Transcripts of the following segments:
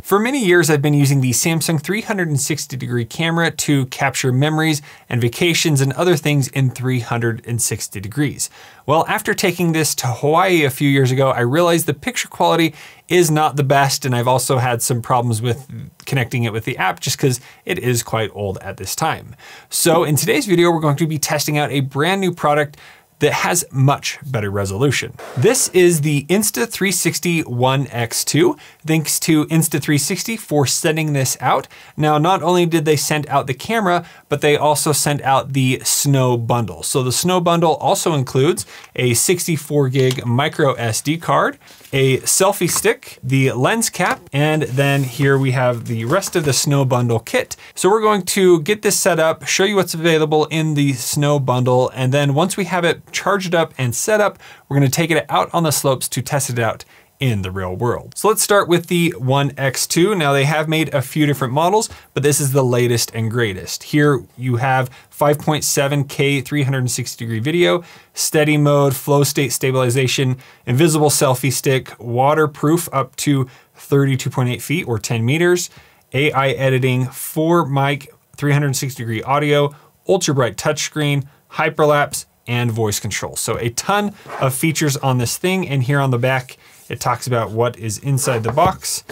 For many years, I've been using the Samsung 360-degree camera to capture memories and vacations and other things in 360 degrees. Well, after taking this to Hawaii a few years ago, I realized the picture quality is not the best, and I've also had some problems with connecting it with the app just because it is quite old at this time. So in today's video, we're going to be testing out a brand new product that has much better resolution. This is the Insta360 ONE X2. Thanks to Insta360 for sending this out. Now, not only did they send out the camera, but they also sent out the Snow Bundle. So the Snow Bundle also includes a 64 gig micro SD card, a selfie stick, the lens cap, and then here we have the rest of the Snow Bundle kit. So we're going to get this set up, show you what's available in the Snow Bundle, and then once we have it charged up and set up, we're gonna take it out on the slopes to test it out in the real world. So let's start with the ONE X2. Now they have made a few different models, but this is the latest and greatest. Here you have 5.7K 360 degree video, steady mode, flow state stabilization, invisible selfie stick, waterproof up to 32.8 feet or 10 meters, AI editing, 4 mic, 360 degree audio, ultra bright touchscreen, hyperlapse, and voice control. So a ton of features on this thing, and here on the back, it talks about what is inside the box.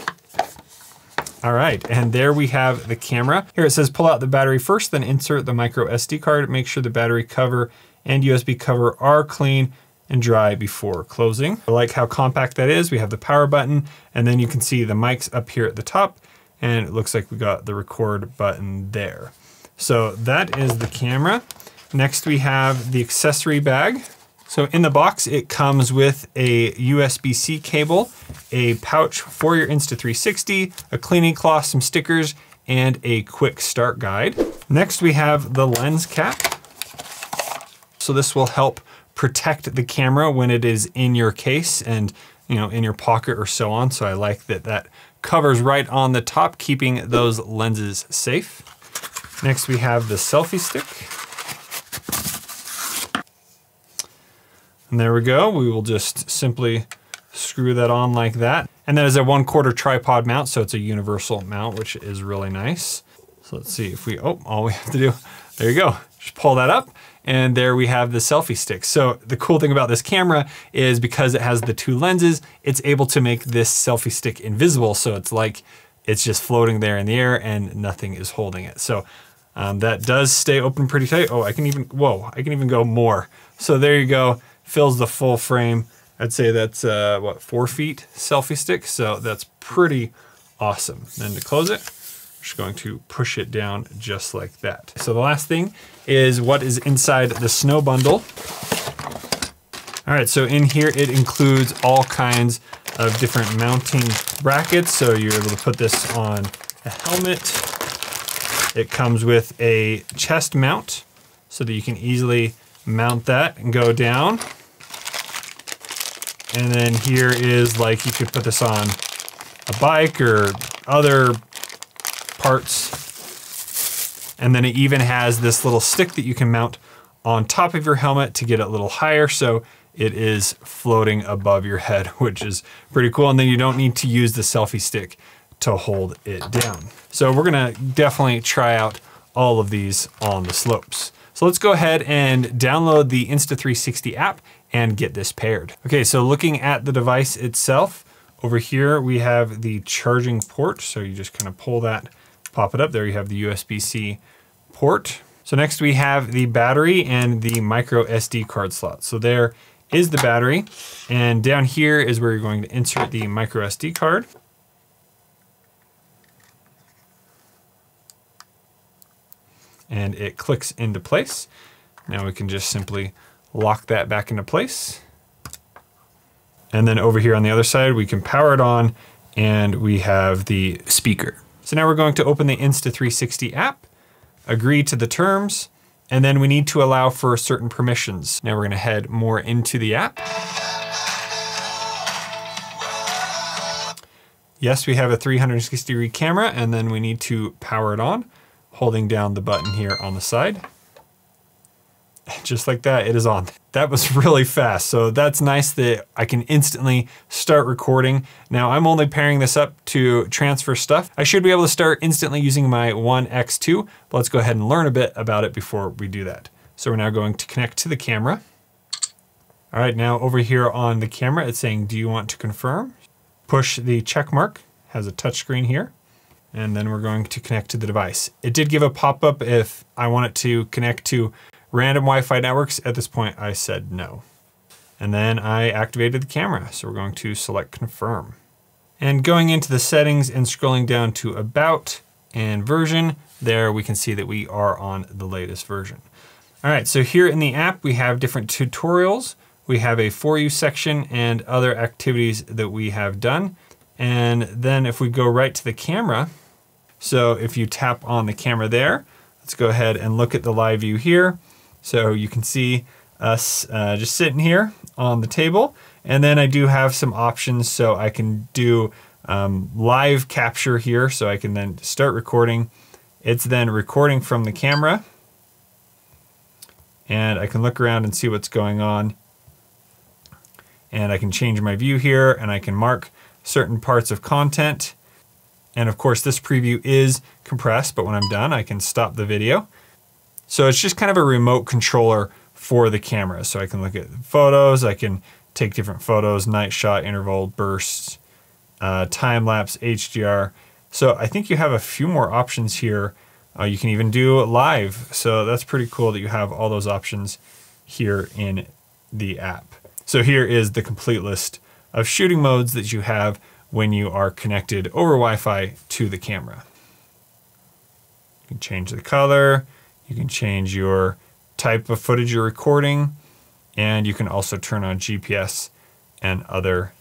All right, and there we have the camera. Here it says pull out the battery first, then insert the micro SD card. Make sure the battery cover and USB cover are clean and dry before closing. I like how compact that is. We have the power button, and then you can see the mics up here at the top, and it looks like we got the record button there. So that is the camera. Next, we have the accessory bag. So in the box, it comes with a USB-C cable, a pouch for your Insta360, a cleaning cloth, some stickers, and a quick start guide. Next, we have the lens cap. So this will help protect the camera when it is in your case and in your pocket or so on. So I like that that covers right on the top, keeping those lenses safe. Next, we have the selfie stick. And there we go. We will just simply screw that on like that. And that is a 1/4 tripod mount, so it's a universal mount, which is really nice. So let's see if we, all we have to do, there you go. Just pull that up, and there we have the selfie stick. So the cool thing about this camera is because it has the 2 lenses, it's able to make this selfie stick invisible. So it's like it's just floating there in the air and nothing is holding it. So that does stay open pretty tight. Oh, I can even go more. So there you go. Fills the full frame. I'd say that's what, 4 feet selfie stick. So that's pretty awesome. Then to close it, I'm just going to push it down just like that. So the last thing is what is inside the Snow Bundle. All right, so in here it includes all kinds of different mounting brackets. So you're able to put this on a helmet. It comes with a chest mount so that you can easily mount that and go down. And then here is like, you could put this on a bike or other parts. And then it even has this little stick that you can mount on top of your helmet to get it a little higher. So it is floating above your head, which is pretty cool. And then you don't need to use the selfie stick to hold it down. So we're gonna definitely try out all of these on the slopes. So let's go ahead and download the Insta360 app and get this paired. Okay, so looking at the device itself, over here we have the charging port. So you just kind of pull that, pop it up. There you have the USB-C port. So next we have the battery and the micro SD card slot. So there is the battery, and down here is where you're going to insert the micro SD card. And it clicks into place. Now we can just simply lock that back into place. And then over here on the other side, we can power it on, and we have the speaker. So now we're going to open the Insta360 app, agree to the terms, and then we need to allow for certain permissions. Now we're gonna head more into the app. Yes, we have a 360 degree camera, and then we need to power it on, holding down the button here on the side. Just like that, it is on. That was really fast. So that's nice that I can instantly start recording. Now I'm only pairing this up to transfer stuff. I should be able to start instantly using my ONE X2, but let's go ahead and learn a bit about it before we do that. So we're now going to connect to the camera. All right, now over here on the camera, it's saying, do you want to confirm? Push the check mark, has a touch screen here. And then we're going to connect to the device. It did give a pop-up if I want it to connect to random Wi-Fi networks. At this point, I said no. And then I activated the camera. So we're going to select confirm. And going into the settings and scrolling down to about and version, there we can see that we are on the latest version. All right, so here in the app, we have different tutorials. We have a For You section and other activities that we have done. And then if we go right to the camera, so if you tap on the camera there, let's go ahead and look at the live view here. So you can see us just sitting here on the table. And then I do have some options, so I can do live capture here. So I can then start recording. It's then recording from the camera. And I can look around and see what's going on. And I can change my view here, and I can mark certain parts of content. And of course, this preview is compressed, but when I'm done, I can stop the video. So it's just kind of a remote controller for the camera. So I can look at photos, I can take different photos, night shot, interval, bursts, time lapse, HDR. So I think you have a few more options here. You can even do live. So that's pretty cool that you have all those options here in the app. So here is the complete list of shooting modes that you have when you are connected over Wi-Fi to the camera. You can change the color, you can change your type of footage you're recording, and you can also turn on GPS and other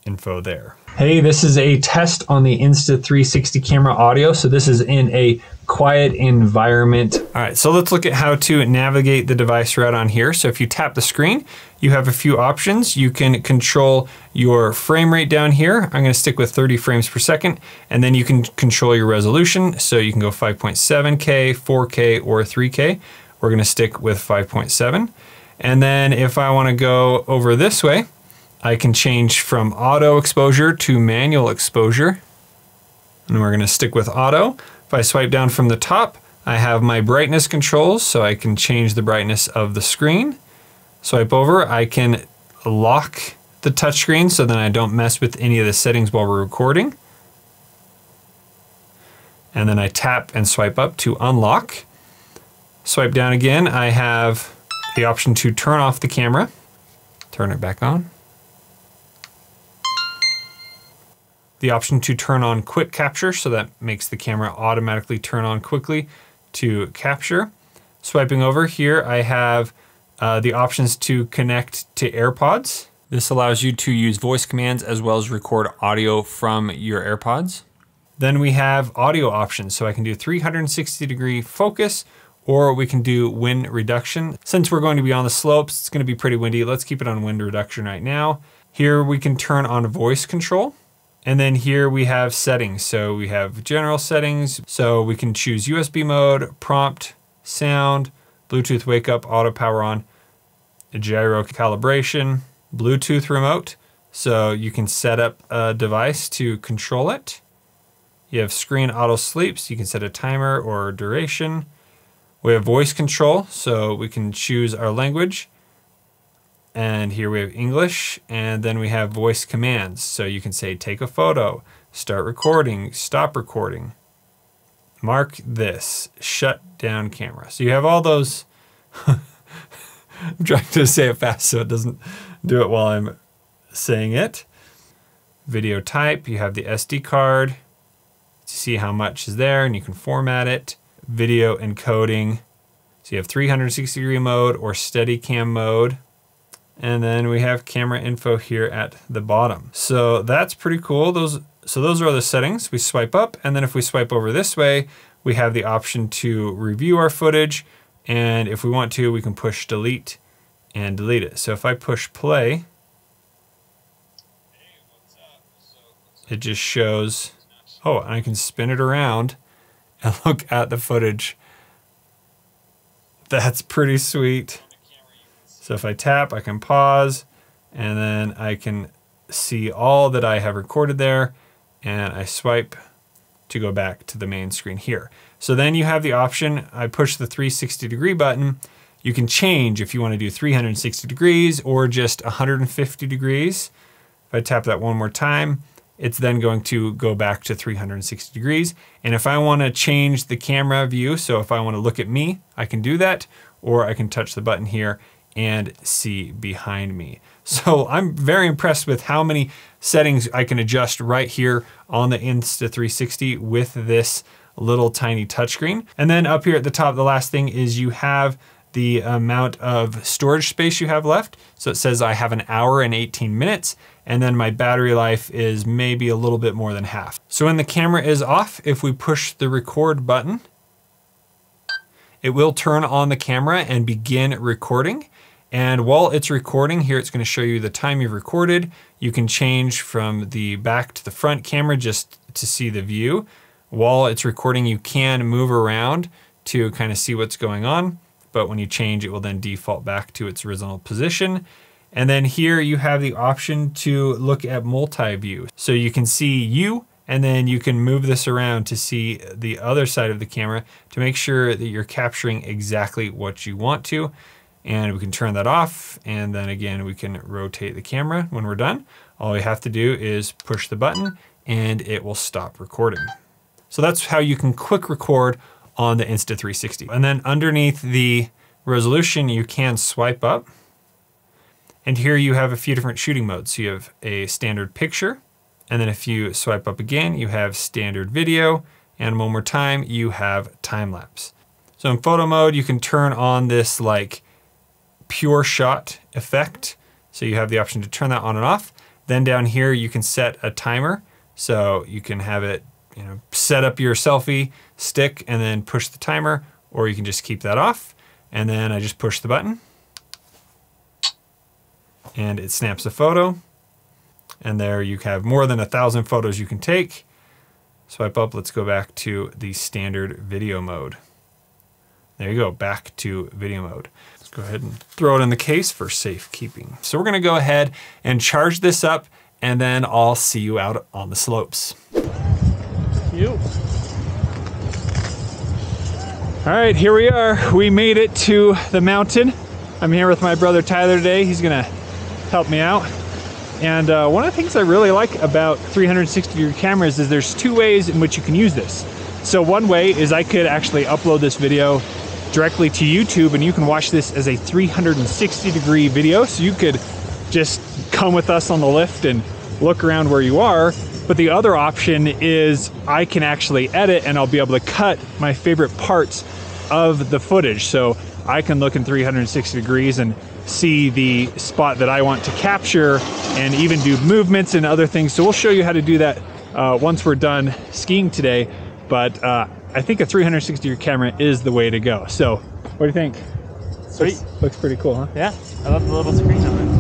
info there. Hey, this is a test on the Insta360 camera audio. So this is in a quiet environment. All right, so let's look at how to navigate the device right on here. So if you tap the screen, you have a few options. You can control your frame rate down here. I'm gonna stick with 30 frames per second, and then you can control your resolution. So you can go 5.7K, 4K, or 3K. We're gonna stick with 5.7. And then if I wanna go over this way, I can change from auto exposure to manual exposure. And we're gonna stick with auto. If I swipe down from the top, I have my brightness controls, so I can change the brightness of the screen. Swipe over, I can lock the touchscreen so then I don't mess with any of the settings while we're recording. And then I tap and swipe up to unlock. Swipe down again, I have the option to turn off the camera. Turn it back on. The option to turn on quick capture, so that makes the camera automatically turn on quickly to capture. Swiping over here, I have the options to connect to AirPods. This allows you to use voice commands as well as record audio from your AirPods. Then we have audio options, so I can do 360-degree focus, or we can do wind reduction. Since we're going to be on the slopes, it's gonna be pretty windy. Let's keep it on wind reduction right now. Here we can turn on voice control. And then here we have settings. So we have general settings. So we can choose USB mode, prompt, sound, Bluetooth wake up, auto power on, gyro calibration, Bluetooth remote. So you can set up a device to control it. You have screen auto sleep, so you can set a timer or duration. We have voice control, so we can choose our language. And here we have English, and then we have voice commands. So you can say, take a photo, start recording, stop recording, mark this, shut down camera. So you have all those, I'm trying to say it fast so it doesn't do it while I'm saying it. Video type, you have the SD card to see how much is there and you can format it. Video encoding, so you have 360-degree mode or Steadicam mode. And then we have camera info here at the bottom. So that's pretty cool. So those are the settings. We swipe up, and then if we swipe over this way, we have the option to review our footage. And if we want to, we can push delete and delete it. So if I push play, it just shows, oh, and I can spin it around and look at the footage. That's pretty sweet. So if I tap, I can pause, and then I can see all that I have recorded there, and I swipe to go back to the main screen here. So then you have the option, I push the 360 degree button. You can change if you want to do 360 degrees or just 150 degrees. If I tap that one more time, it's then going to go back to 360 degrees. And if I want to change the camera view, so if I want to look at me, I can do that, or I can touch the button here and see behind me. So I'm very impressed with how many settings I can adjust right here on the Insta360 with this little tiny touchscreen. And then up here at the top, the last thing is you have the amount of storage space you have left. So it says I have 1 hour and 18 minutes, and then my battery life is maybe a little bit more than half. So when the camera is off, if we push the record button, it will turn on the camera and begin recording. And while it's recording here, it's going to show you the time you've recorded. You can change from the back to the front camera just to see the view. While it's recording, you can move around to kind of see what's going on. But when you change, it will then default back to its original position. And then here you have the option to look at multi-view. So you can see you, and then you can move this around to see the other side of the camera to make sure that you're capturing exactly what you want to. And we can turn that off. And then again, we can rotate the camera when we're done. All we have to do is push the button and it will stop recording. So that's how you can quick record on the Insta360. And then underneath the resolution, you can swipe up. And here you have a few different shooting modes. So you have a standard picture, and then if you swipe up again, you have standard video, and one more time, you have time lapse. So in photo mode, you can turn on this like pure shot effect. So you have the option to turn that on and off. Then down here, you can set a timer. So you can have it, set up your selfie stick and then push the timer, or you can just keep that off. And then I just push the button and it snaps a photo. And there you have more than 1,000 photos you can take. Swipe up, let's go back to the standard video mode. There you go, back to video mode. Let's go ahead and throw it in the case for safekeeping. So we're gonna go ahead and charge this up, and then I'll see you out on the slopes. All right, here we are. We made it to the mountain. I'm here with my brother Tyler today. He's gonna help me out. And one of the things I really like about 360-degree cameras is there's 2 ways in which you can use this. So one way is I could actually upload this video directly to YouTube, and you can watch this as a 360-degree video. So you could just come with us on the lift and look around where you are. But the other option is I can actually edit, and I'll be able to cut my favorite parts of the footage. So I can look in 360 degrees and see the spot that I want to capture, and even do movements and other things. So we'll show you how to do that once we're done skiing today. But I think a 360-degree camera is the way to go. So what do you think? Sweet. Looks pretty cool, huh? Yeah, I love the little screen on it.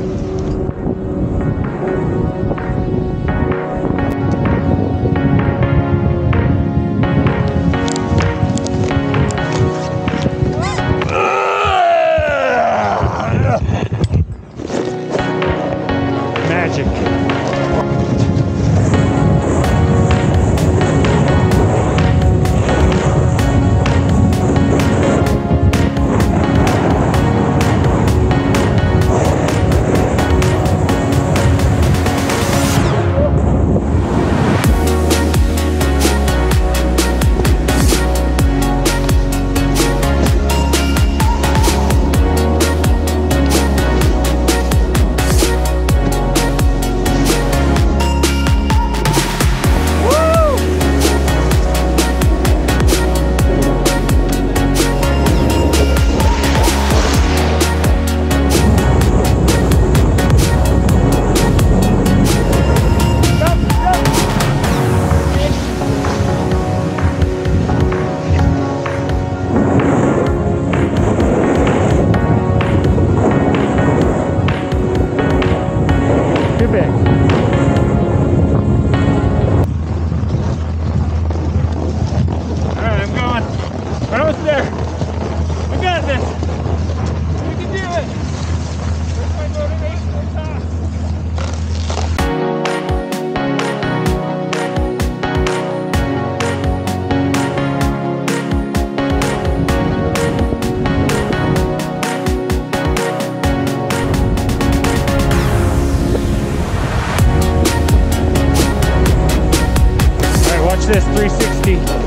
Watch this 360.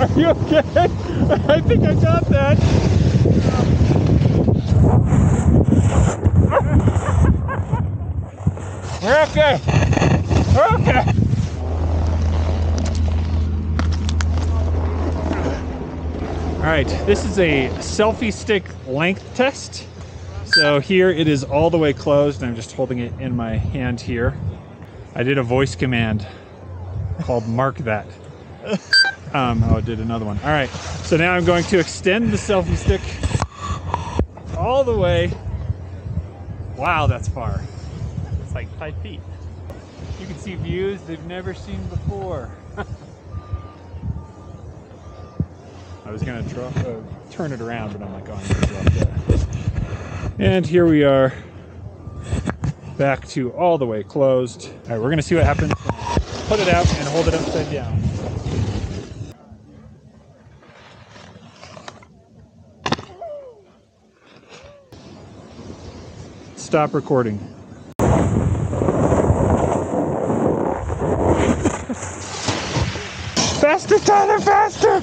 Are you okay? I think I got that. We're okay. We're okay. All right, this is a selfie stick length test. So here it is all the way closed. I'm just holding it in my hand here. I did a voice command called mark that. Oh, I did another one. All right, so now I'm going to extend the selfie stick all the way. Wow, that's far. It's like 5 feet. You can see views they've never seen before. I was gonna turn it around, but I'm like, oh, I'm gonna drop that. And here we are, back to all the way closed. All right, we're gonna see what happens. Put it out and hold it upside down. Stop recording. Faster, Tyler, faster!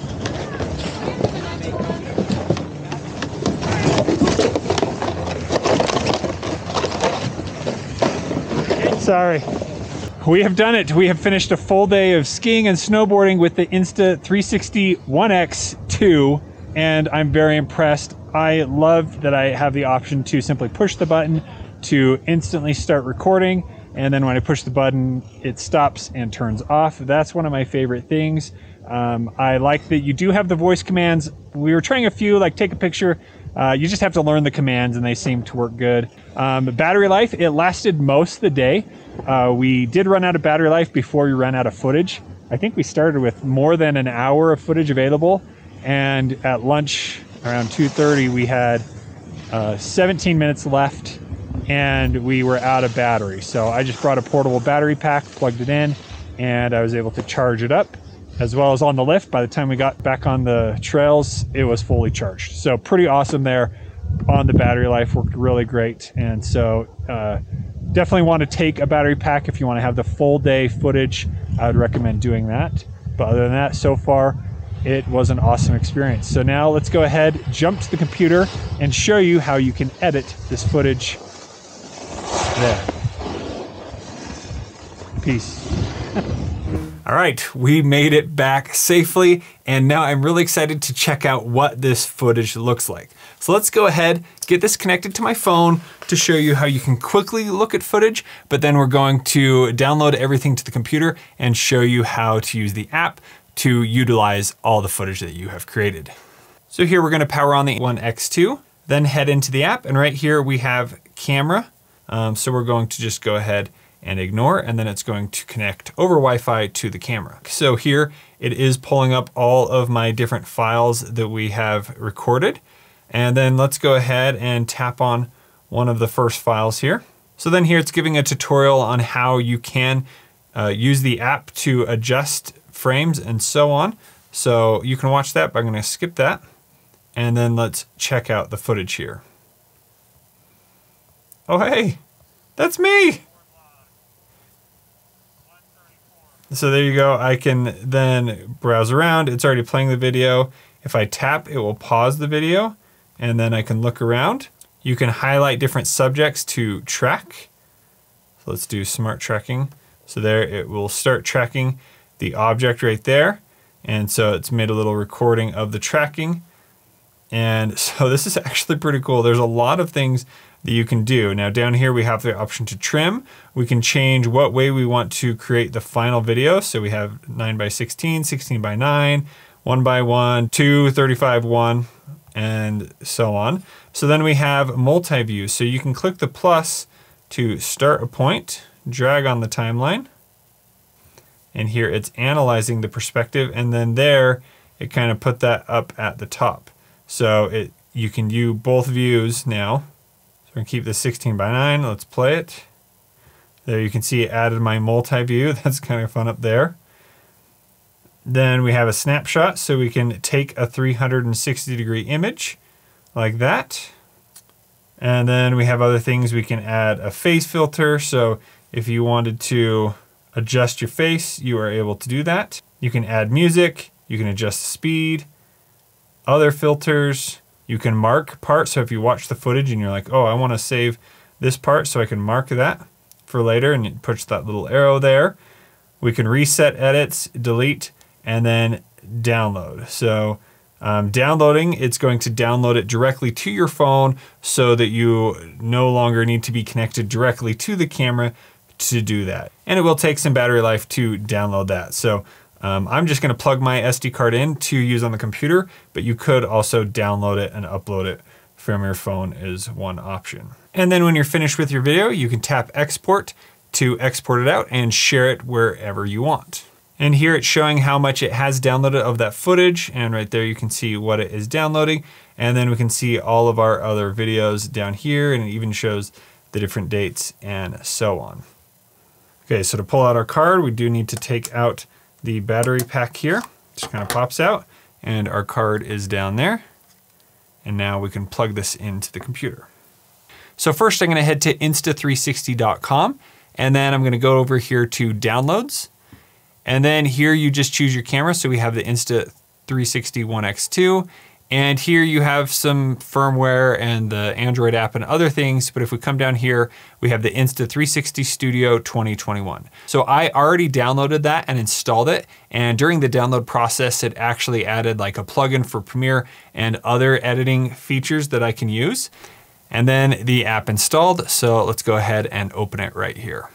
Sorry. We have done it. We have finished a full day of skiing and snowboarding with the Insta360 ONE X2, and I'm very impressed. I love that I have the option to simply push the button to instantly start recording, and then when I push the button, it stops and turns off. That's one of my favorite things. I like that you do have the voice commands. We were trying a few, like take a picture. You just have to learn the commands, and they seem to work good. Battery life, it lasted most of the day. We did run out of battery life before we ran out of footage. I think we started with more than an hour of footage available, and at lunch around 2:30 we had 17 minutes left, and we were out of battery. So I just brought a portable battery pack, plugged it in, and I was able to charge it up. As well as on the lift, by the time we got back on the trails, it was fully charged. So pretty awesome there on the battery life, worked really great. And so definitely want to take a battery pack if you want to have the full day footage. I would recommend doing that. But other than that, so far, it was an awesome experience. So now let's go ahead, jump to the computer, and show you how you can edit this footage there. Peace. All right, we made it back safely, and now I'm really excited to check out what this footage looks like. So let's go ahead, get this connected to my phone to show you how you can quickly look at footage, but then we're going to download everything to the computer and show you how to use the app to utilize all the footage that you have created. So here we're gonna power on the ONE X2, then head into the app, and right here we have camera. So we're going to just go ahead and ignore, and then it's going to connect over Wi-Fi to the camera. So here it is pulling up all of my different files that we have recorded. And then let's go ahead and tap on one of the first files here. So then here it's giving a tutorial on how you can use the app to adjust frames and so on. So you can watch that, but I'm gonna skip that. And then let's check out the footage here. Oh, hey, that's me. So there you go. I can then browse around. It's already playing the video. If I tap, it will pause the video, and then I can look around. You can highlight different subjects to track. So let's do smart tracking. So there it will start tracking the object right there. And so it's made a little recording of the tracking. And so this is actually pretty cool. There's a lot of things that you can do. Now down here we have the option to trim. We can change what way we want to create the final video. So we have 9 by 16, 16 by 9, 1 by 1, 2, 35, 1. and so on. So then we have multi-view. So you can click the plus to start a point, drag on the timeline, and here it's analyzing the perspective, and then there it kind of put that up at the top. So you can do both views now. So we're gonna keep this 16:9, let's play it. There you can see it added my multi-view, that's kind of fun up there. Then we have a snapshot, so we can take a 360-degree image like that. And then we have other things. We can add a face filter, so if you wanted to adjust your face, you are able to do that. You can add music, you can adjust the speed, other filters, you can mark parts. So if you watch the footage and you're like, oh, I want to save this part so I can mark that for later, and it puts that little arrow there. We can reset edits, delete, and then download. So downloading, it's going to download it directly to your phone so that you no longer need to be connected directly to the camera to do that. And it will take some battery life to download that. So I'm just gonna plug my SD card in to use on the computer, but you could also download it and upload it from your phone is one option. And then when you're finished with your video, you can tap export to export it out and share it wherever you want. And here it's showing how much it has downloaded of that footage. And right there you can see what it is downloading. And then we can see all of our other videos down here, and it even shows the different dates and so on. Okay, so to pull out our card, we do need to take out the battery pack here. Just kind of pops out and our card is down there. And now we can plug this into the computer. So first I'm gonna head to Insta360.com, and then I'm gonna go over here to downloads. And then here you just choose your camera. So we have the Insta360 ONE X2. And here you have some firmware and the Android app and other things. But if we come down here, we have the Insta360 Studio 2021. So I already downloaded that and installed it. And during the download process, it actually added like a plugin for Premiere and other editing features that I can use. And then the app installed. So let's go ahead and open it right here.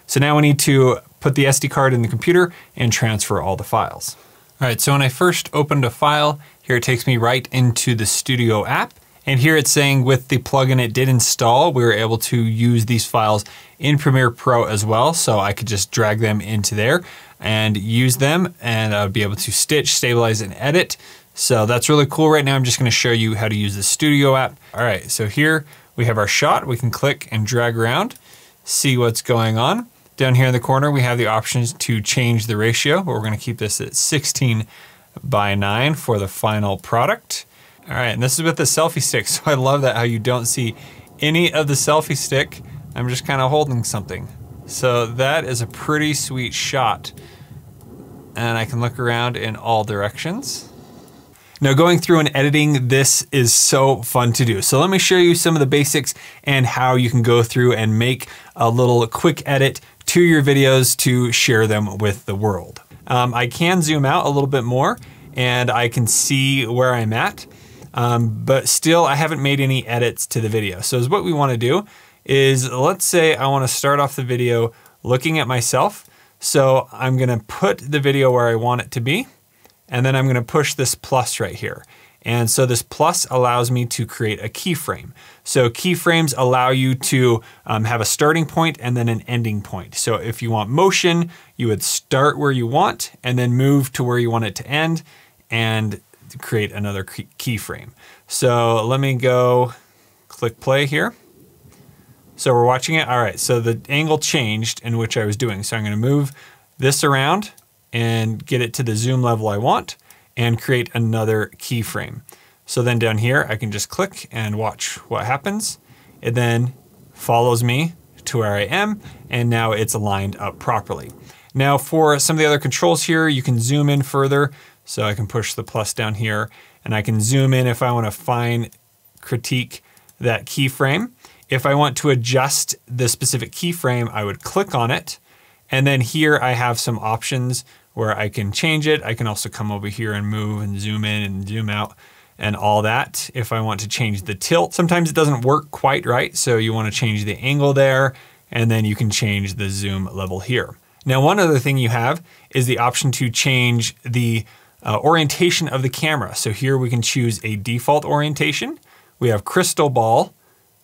So now we need to put the SD card in the computer and transfer all the files. All right, so when I first opened a file, here it takes me right into the Studio app. And here it's saying with the plugin it did install, we were able to use these files in Premiere Pro as well. So I could just drag them into there and use them, and I'd be able to stitch, stabilize, and edit. So that's really cool. Right now I'm just gonna show you how to use the Studio app. All right, so here we have our shot. We can click and drag around, see what's going on. Down here in the corner, we have the options to change the ratio. We're gonna keep this at 16:9 for the final product. All right, and this is with the selfie stick. So I love that how you don't see any of the selfie stick. I'm just kind of holding something. So that is a pretty sweet shot. And I can look around in all directions. Now going through and editing, this is so fun to do. So let me show you some of the basics and how you can go through and make a little quick edit to your videos to share them with the world. I can zoom out a little bit more and I can see where I'm at, but still I haven't made any edits to the video. So what we wanna do is, let's say I wanna start off the video looking at myself. So I'm gonna put the video where I want it to be, and then I'm gonna push this plus right here. And so this plus allows me to create a keyframe. So keyframes allow you to have a starting point and then an ending point. So if you want motion, you would start where you want and then move to where you want it to end and create another keyframe. So let me go click play here. So we're watching it. All right, so the angle changed in which I was doing. So I'm gonna move this around and get it to the zoom level I want and create another keyframe. So then down here, I can just click and watch what happens. It then follows me to where I am, and now it's aligned up properly. Now for some of the other controls here, you can zoom in further. So I can push the plus down here, and I can zoom in if I want to fine critique that keyframe. If I want to adjust the specific keyframe, I would click on it. And then here I have some options where I can change it. I can also come over here and move and zoom in and zoom out and all that. If I want to change the tilt, sometimes it doesn't work quite right. So you want to change the angle there, and then you can change the zoom level here. Now, one other thing you have is the option to change the orientation of the camera. So here we can choose a default orientation. We have crystal ball,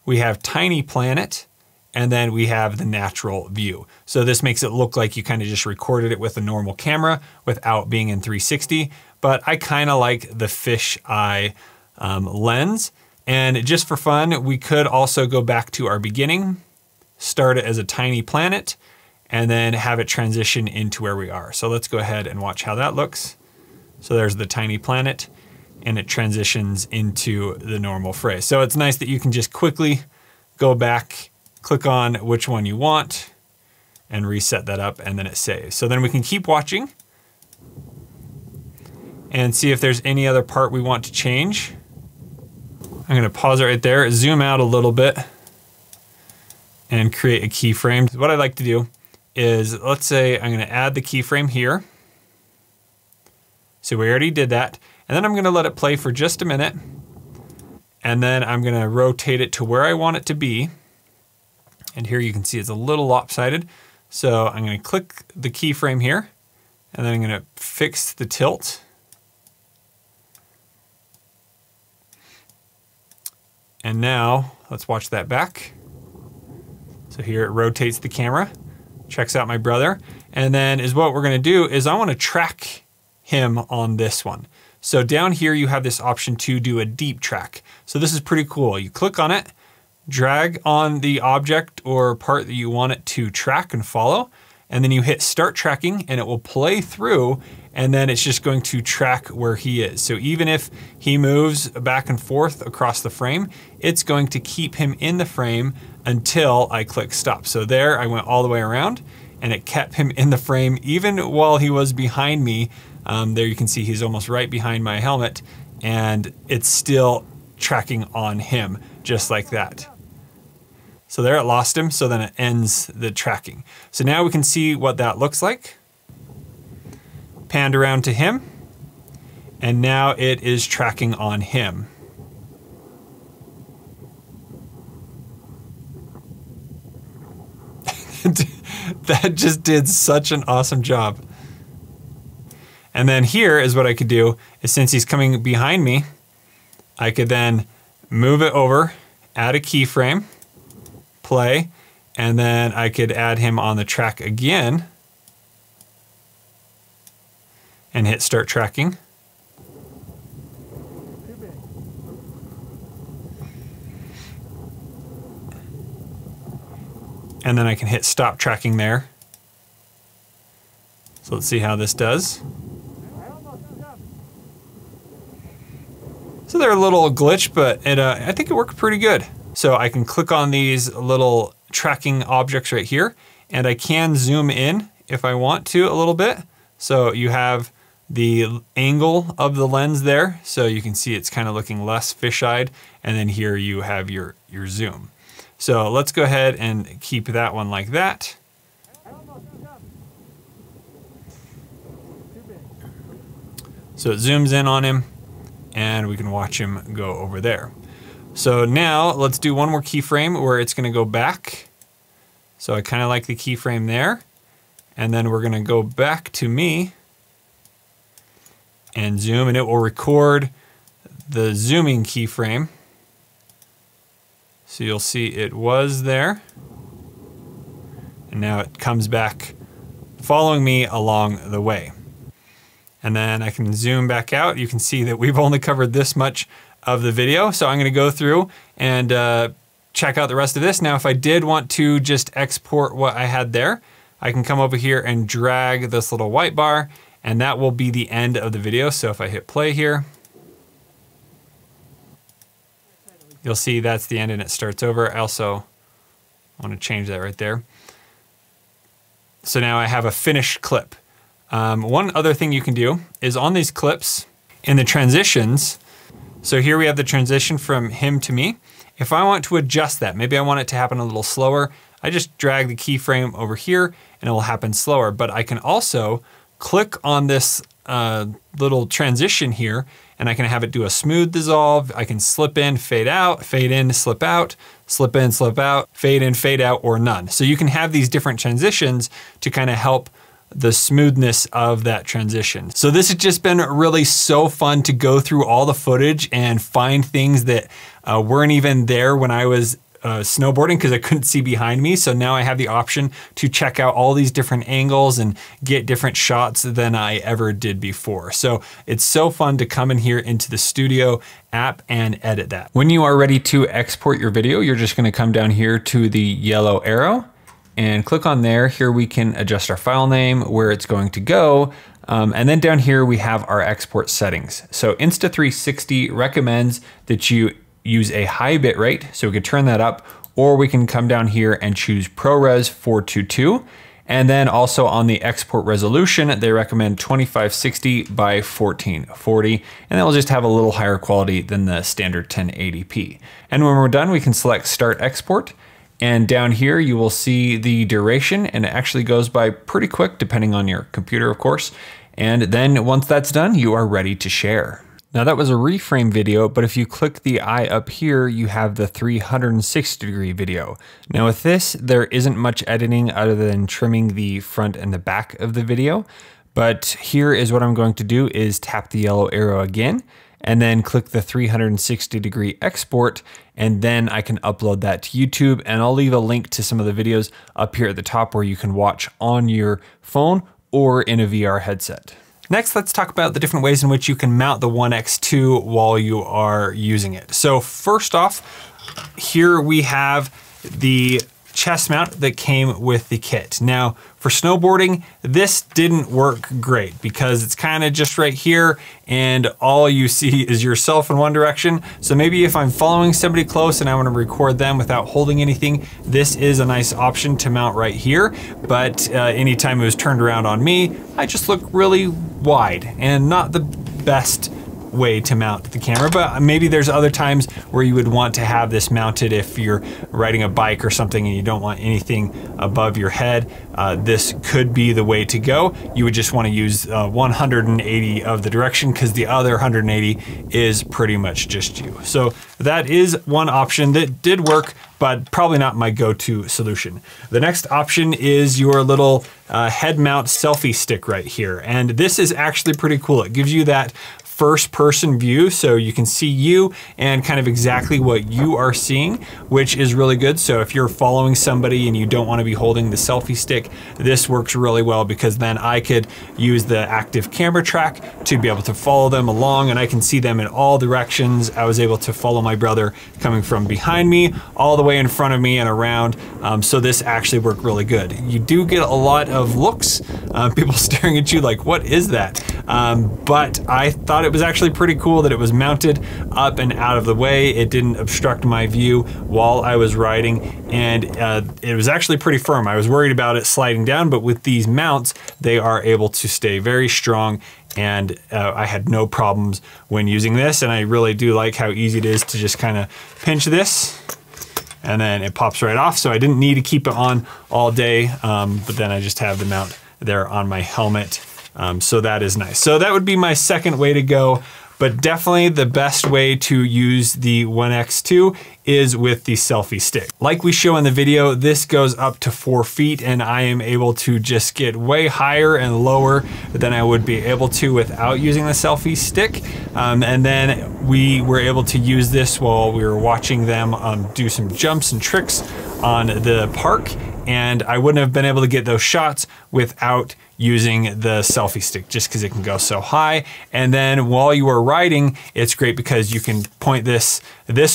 we have tiny planet, and then we have the natural view. So this makes it look like you kind of just recorded it with a normal camera without being in 360, but I kind of like the fish eye lens. And just for fun, we could also go back to our beginning, start it as a tiny planet, and then have it transition into where we are. So let's go ahead and watch how that looks. So there's the tiny planet, and it transitions into the normal phrase. So it's nice that you can just quickly go back, click on which one you want, and reset that up, and then it saves. So then we can keep watching and see if there's any other part we want to change. I'm gonna pause it right there, zoom out a little bit, and create a keyframe. What I like to do is, let's say I'm gonna add the keyframe here. So we already did that. And then I'm gonna let it play for just a minute. And then I'm gonna rotate it to where I want it to be. And here you can see it's a little lopsided. So I'm gonna click the keyframe here, and then I'm gonna fix the tilt. And now let's watch that back. So here it rotates the camera, checks out my brother. And then is what we're gonna do is I wanna track him on this one. So down here you have this option to do a deep track. So this is pretty cool. You click on it, drag on the object or part that you want it to track and follow, and then you hit start tracking and it will play through, and then it's just going to track where he is. So even if he moves back and forth across the frame, it's going to keep him in the frame until I click stop. So there I went all the way around and it kept him in the frame even while he was behind me. There you can see he's almost right behind my helmet, and it's still tracking on him just like that. So there it lost him, so then it ends the tracking. So now we can see what that looks like. Panned around to him, and now it is tracking on him. That just did such an awesome job. And then here is what I could do, is since he's coming behind me, I could then move it over, add a keyframe, play, and then I could add him on the track again and hit start tracking. And then I can hit stop tracking there. So let's see how this does. So they're a little glitch, but I think it worked pretty good. So I can click on these little tracking objects right here, and I can zoom in if I want to a little bit. So you have the angle of the lens there, so you can see it's kind of looking less fish-eyed, and then here you have your zoom. So let's go ahead and keep that one like that. So it zooms in on him, and we can watch him go over there. So now let's do one more keyframe where it's gonna go back. So I kind of like the keyframe there. And then we're gonna go back to me and zoom, and it will record the zooming keyframe. So you'll see it was there. And now it comes back following me along the way. And then I can zoom back out. You can see that we've only covered this much of the video. So I'm gonna go through and check out the rest of this. Now, if I did want to just export what I had there, I can come over here and drag this little white bar, and that will be the end of the video. So if I hit play here, you'll see that's the end and it starts over. I also want to change that right there. So now I have a finished clip. One other thing you can do is on these clips in the transitions. So here we have the transition from him to me. If I want to adjust that, maybe I want it to happen a little slower, I just drag the keyframe over here and it will happen slower. But I can also click on this little transition here, and I can have it do a smooth dissolve. I can slip in, fade out, fade in, slip out, slip in, slip out, fade in, fade out, or none. So you can have these different transitions to kind of help the smoothness of that transition. So this has just been really so fun to go through all the footage and find things that weren't even there when I was snowboarding because I couldn't see behind me. So now I have the option to check out all these different angles and get different shots than I ever did before. So it's so fun to come in here into the Studio app and edit that. When you are ready to export your video, you're just gonna come down here to the yellow arrow and click on there. Here we can adjust our file name, where it's going to go. And then down here we have our export settings. So Insta360 recommends that you use a high bit rate, so we could turn that up, or we can come down here and choose ProRes 422. And then also on the export resolution, they recommend 2560 by 1440, and that will just have a little higher quality than the standard 1080p. And when we're done, we can select Start Export. And down here, you will see the duration, and it actually goes by pretty quick, depending on your computer, of course. And then once that's done, you are ready to share. Now that was a reframe video, but if you click the eye up here, you have the 360 degree video. Now with this, there isn't much editing other than trimming the front and the back of the video. But here is what I'm going to do is tap the yellow arrow again, and then click the 360 degree export, and then I can upload that to YouTube, and I'll leave a link to some of the videos up here at the top where you can watch on your phone or in a VR headset. Next, let's talk about the different ways in which you can mount the ONE X2 while you are using it. So first off, here we have the chest mount that came with the kit. Now, for snowboarding, this didn't work great because it's kind of just right here and all you see is yourself in one direction. So maybe if I'm following somebody close and I want to record them without holding anything, this is a nice option to mount right here. But anytime it was turned around on me, I just look really wide and not the best way to mount the camera, but maybe there's other times where you would want to have this mounted if you're riding a bike or something and you don't want anything above your head. This could be the way to go. You would just want to use 180 of the direction because the other 180 is pretty much just you. So that is one option that did work, but probably not my go-to solution. The next option is your little head mount selfie stick right here. And this is actually pretty cool. It gives you that first person view, so you can see you and kind of exactly what you are seeing, which is really good. So if you're following somebody and you don't want to be holding the selfie stick, this works really well because then I could use the active camera track to be able to follow them along, and I can see them in all directions. I was able to follow my brother coming from behind me all the way in front of me and around. So this actually worked really good. You do get a lot of looks, people staring at you like, what is that? But I thought it was actually pretty cool that it was mounted up and out of the way. It didn't obstruct my view while I was riding, and it was actually pretty firm. I was worried about it sliding down, but with these mounts, they are able to stay very strong, and I had no problems when using this, and I really do like how easy it is to just kind of pinch this, and then it pops right off, so I didn't need to keep it on all day, but then I just have the mount there on my helmet. So that is nice. So that would be my second way to go, but definitely the best way to use the ONE X2 is with the selfie stick. Like we show in the video, this goes up to 4 feet, and I am able to just get way higher and lower than I would be able to without using the selfie stick. And then we were able to use this while we were watching them do some jumps and tricks on the park, and I wouldn't have been able to get those shots without using the selfie stick just because it can go so high. And then while you are riding, it's great because you can point this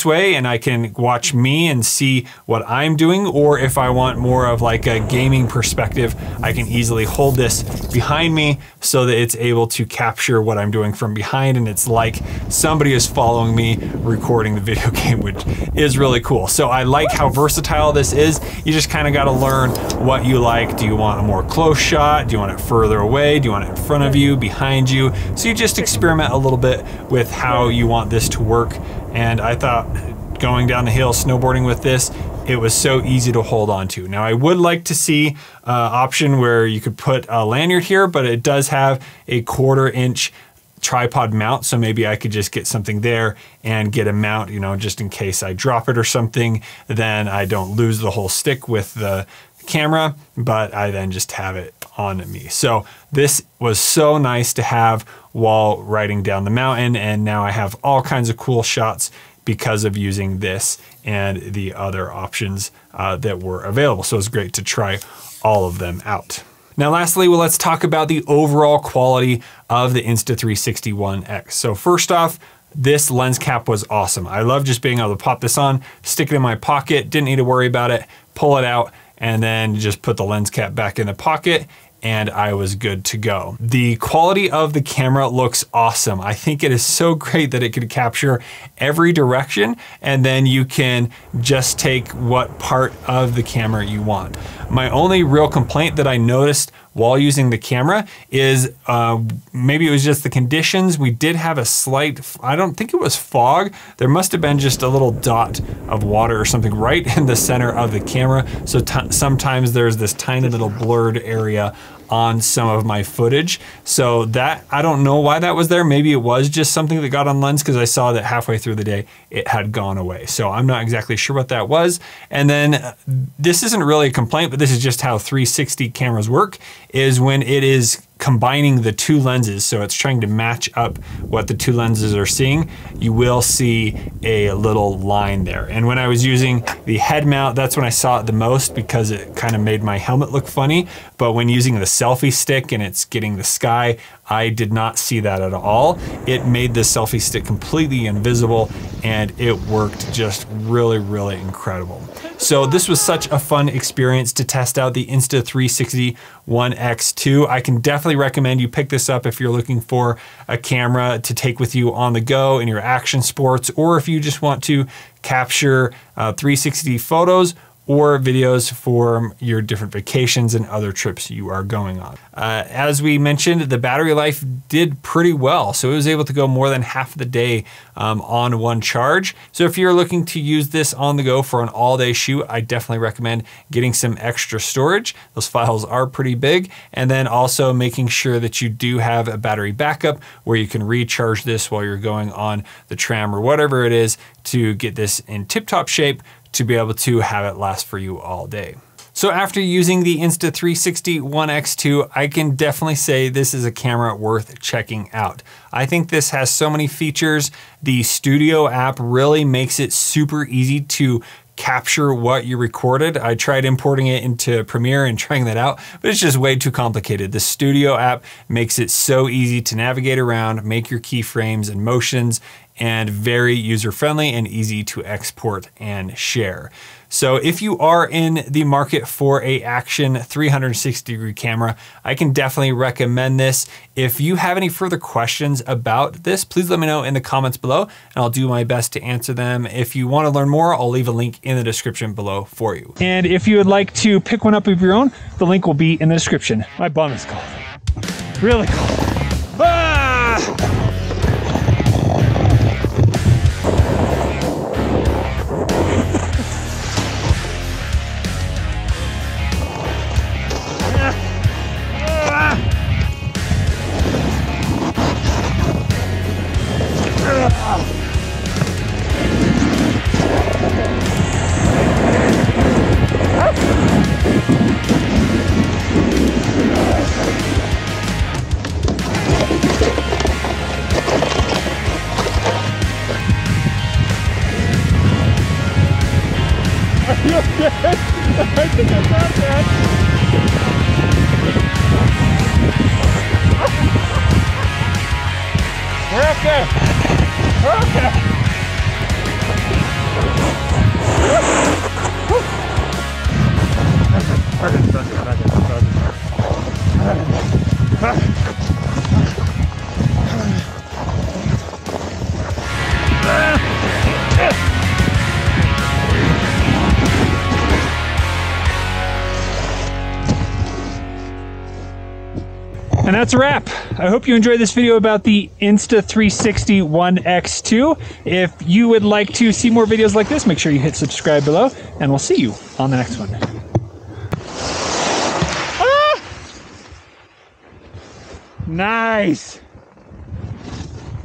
way and I can watch me and see what I'm doing, or if I want more of like a gaming perspective, I can easily hold this behind me so that it's able to capture what I'm doing from behind, and it's like somebody is following me recording the video game, which is really cool. So I like how versatile this is. You just kind of got to learn what you like. Do you want a more close shot? Do you want it further away? Do you want it in front of you, behind you? So you just experiment a little bit with how you want this to work. And I thought going down the hill snowboarding with this, it was so easy to hold on to. Now I would like to see an option where you could put a lanyard here, but it does have a 1/4 inch tripod mount, so maybe I could just get something there and get a mount, you know, just in case I drop it or something, then I don't lose the whole stick with the camera, but I then just have it on me. So this was so nice to have while riding down the mountain, and now I have all kinds of cool shots because of using this and the other options that were available. So it's great to try all of them out. Now lastly, well, let's talk about the overall quality of the Insta360 ONE X. So first off, this lens cap was awesome. I love just being able to pop this on, stick it in my pocket, didn't need to worry about it, pull it out, and then just put the lens cap back in the pocket, and I was good to go. The quality of the camera looks awesome. I think it is so great that it could capture every direction, and then you can just take what part of the camera you want. My only real complaint that I noticed while using the camera is maybe it was just the conditions. We did have a slight, I don't think it was fog. There must have been just a little dot of water or something right in the center of the camera. So sometimes there's this tiny little blurred area on some of my footage. So that, I don't know why that was there. Maybe it was just something that got on lens, because I saw that halfway through the day it had gone away. So I'm not exactly sure what that was. And then this isn't really a complaint, but this is just how 360 cameras work, is when it is combining the two lenses, so it's trying to match up what the two lenses are seeing, you will see a little line there. And when I was using the head mount, that's when I saw it the most, because it kind of made my helmet look funny. But when using the selfie stick and it's getting the sky, I did not see that at all. It made the selfie stick completely invisible, and it worked just really, really incredible. So this was such a fun experience to test out the Insta360 ONE X2. I can definitely recommend you pick this up if you're looking for a camera to take with you on the go in your action sports, or if you just want to capture 360 photos or videos for your different vacations and other trips you are going on. As we mentioned, the battery life did pretty well. So it was able to go more than half the day on one charge. So if you're looking to use this on the go for an all-day shoot, I definitely recommend getting some extra storage. Those files are pretty big. And then also making sure that you do have a battery backup where you can recharge this while you're going on the tram or whatever it is, to get this in tip-top shape to be able to have it last for you all day. So after using the Insta360 ONE X2, I can definitely say this is a camera worth checking out. I think this has so many features. The Studio app really makes it super easy to capture what you recorded. I tried importing it into Premiere and trying that out, but it's just way too complicated. The Studio app makes it so easy to navigate around, make your keyframes and motions, and very user-friendly and easy to export and share. So if you are in the market for a action 360-degree camera, I can definitely recommend this. If you have any further questions about this, please let me know in the comments below, and I'll do my best to answer them. If you want to learn more, I'll leave a link in the description below for you. And if you would like to pick one up of your own, the link will be in the description. My bum is cold. Really cold. Ah! I think I got that. We're okay. We're okay. And that's a wrap. I hope you enjoyed this video about the Insta360 ONE X2. If you would like to see more videos like this, make sure you hit subscribe below, and we'll see you on the next one. Ah! Nice.